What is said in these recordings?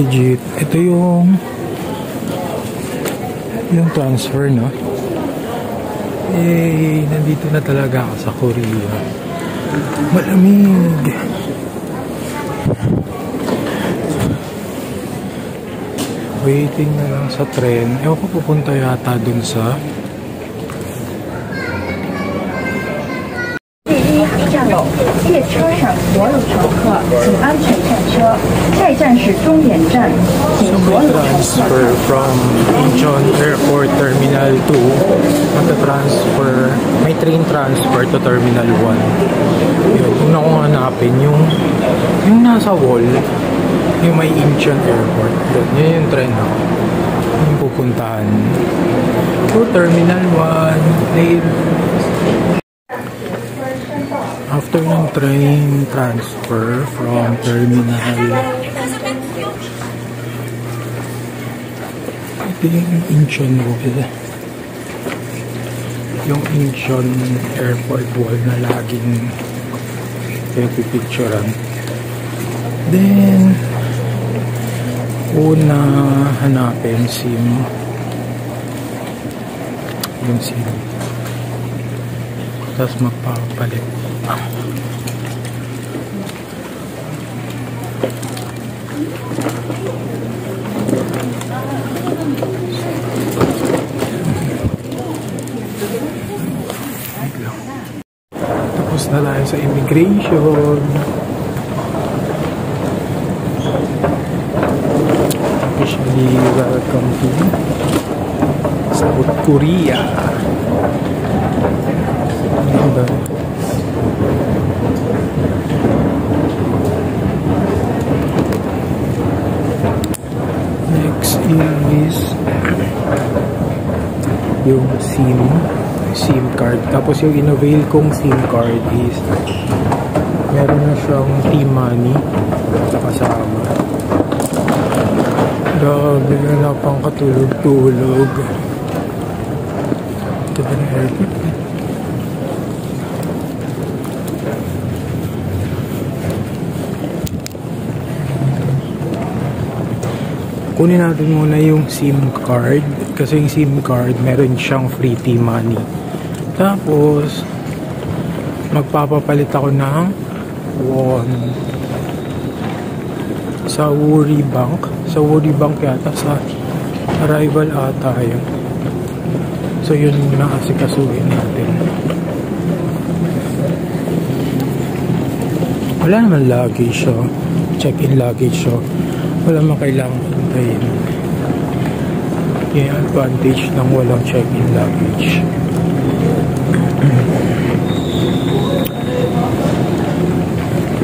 legit. Ito yung transfer, no? Eh, nandito na talaga ako sa Korea. Malamig. Waiting na lang sa tren. Ewan ko, pupunta yata dun sa 站楼，列车上所有乘客请安全下车。下一站是终点站，请 So 所 may 有乘客。 transfer from Incheon Airport Terminal 2. Magta-transfer, may train transfer to Terminal 1. Yun, una kong hanapin yung nasa wall, yung may Incheon Airport. Yun yung train ako. Yung pupuntahan. To Terminal 1. Late. After ng train transfer from Terminal, ito yung Incheon wall. Yung Incheon Airport wall na laging pipicturean. Then, una hanapin yung SIM. Tapos magpapalit. Tapos na tayo sa immigration. Officially welcome to South Korea. Next is yung SIM card. Tapos yung in-avail kong SIM card is meron na siyang T-Money kasama. Grabe na pang katulog-tulog. Ito ba na airport? Kunin natin muna yung SIM card kasi yung SIM card meron siyang free T-Money. Tapos magpapapalit ako ng won sa Woori Bank. Sa Woori Bank yata, sa arrival ata yun. So yun muna kasi kasuhin natin. Wala naman luggage siya. Check-in luggage siya. Wala man kailangan hintayin. Yung advantage ng walang check-in luggage.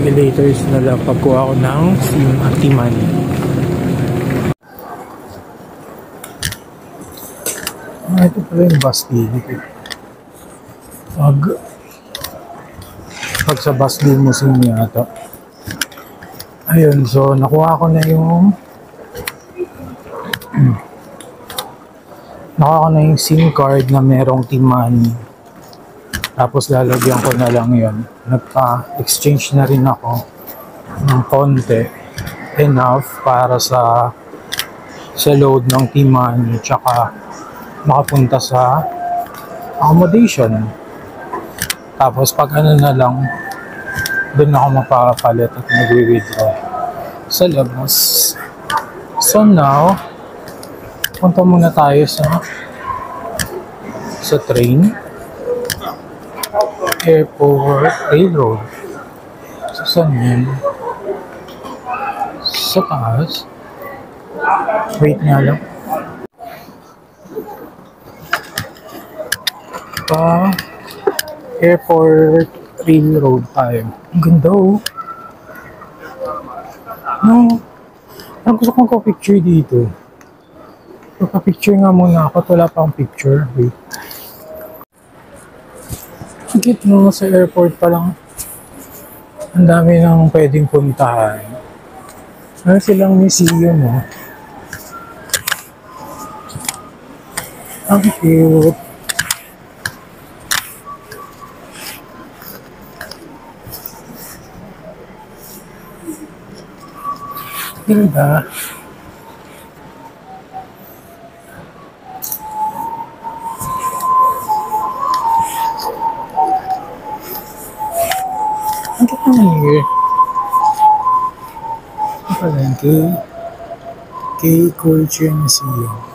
Laters na lang pagkuha ko ng SIM at T-Money. Ito pala yung bus dito. Pag sa bus limousine yata. Ayun, so nakuha ko na yung SIM card na merong T-Money. Tapos lalagyan ko na lang yun. Nagpa-exchange na rin ako ng konti. Enough para sa load ng T-Money. Tsaka makapunta sa accommodation. Tapos pag ano na lang, doon ako mapapalit at mag-withdraw sa labas. So now, punta muna tayo sa train. Airport Railroad. So saan yun? Sa taas. Wait nga lang. Airport Railroad tayo. Ang ganda oh. No. Parang gusto kong ka-picture dito. Pa-picture nga muna ako. Wala pang picture. Wait. Higit no, sa airport pa lang. Ang dami nang pwedeng puntahan. Meron silang museum oh. Ang cute. Diba? here. Ito pala yung K Culture Museum.